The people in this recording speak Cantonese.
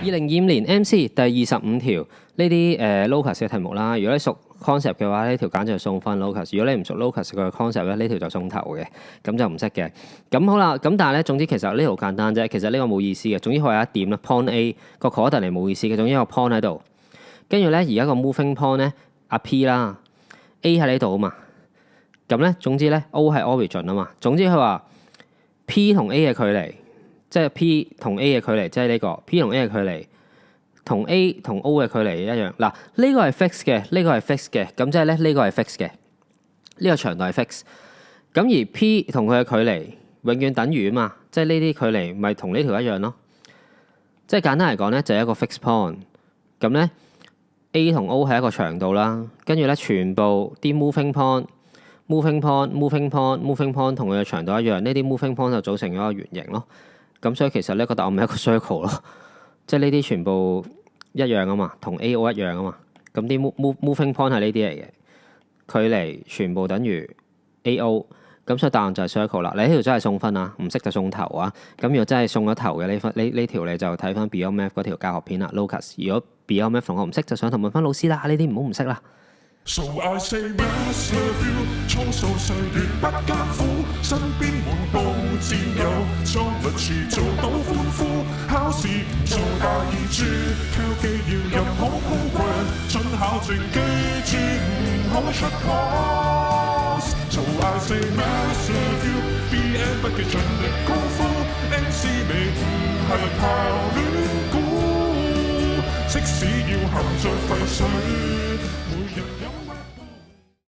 2025年 MC 第25條呢啲locus 嘅題目啦，如果你熟 concept 嘅話，呢條簡直係送分 locus。如果你唔熟 locus 嘅 concept 咧，呢條就送頭嘅，咁就唔識嘅。咁好啦，咁但係咧，總之其實呢條好簡單啫，其實呢個冇意思嘅。總之佢有一點啦 ，point A 個 coordinate 嚟冇意思嘅，總之有個 point 喺度。跟住咧，而家個 moving point 咧，阿 P 啦 ，A 喺呢度啊嘛。咁咧，總之咧 O 係 origin 啊嘛。總之佢話 P 同 A 嘅距離，即係 P 同 A 嘅距離，即係呢個 P 同 A 嘅距離。同 A 同 O 嘅距離一樣，嗱呢個係 fix 嘅，呢個係 fix 嘅，咁即係咧呢個係 fix 嘅，呢個長度係 fix。咁而 P 同佢嘅距離永遠等於啊嘛，即係呢啲距離咪同呢條一樣咯。即係簡單嚟講咧，就係一個 fix point。咁咧 A 同 O 係一個長度啦，跟住咧全部啲 moving point 同佢嘅長度一樣，呢啲 moving point 就組成咗一個圓形咯。咁所以其實呢個答案咪一個 circle 咯。即係呢啲全部一樣啊嘛，同 A.O. 一樣啊嘛。咁啲 moving point 係呢啲嚟嘅，距離全部等於 A.O. 咁所以答案就係 circle 啦。你呢條真係送分啊，唔識就送頭啊。咁如果真係送咗頭嘅呢條你就睇翻 Beyond Math 嗰條教學片啦 ，locus。如果 Beyond Math 同學唔識就上堂問翻老師啦，呢啲唔好唔識啦。So I say mass love you， 粗數歲月不艱苦，身邊滿布戰友，裝律詞做到歡呼，考試唔做大二珠，挑機要入好高貴，準考證記住唔好出 course。So I say mass love you，BN 不記盡力功夫，MC 未唔係靠亂估，即使要含在廢水。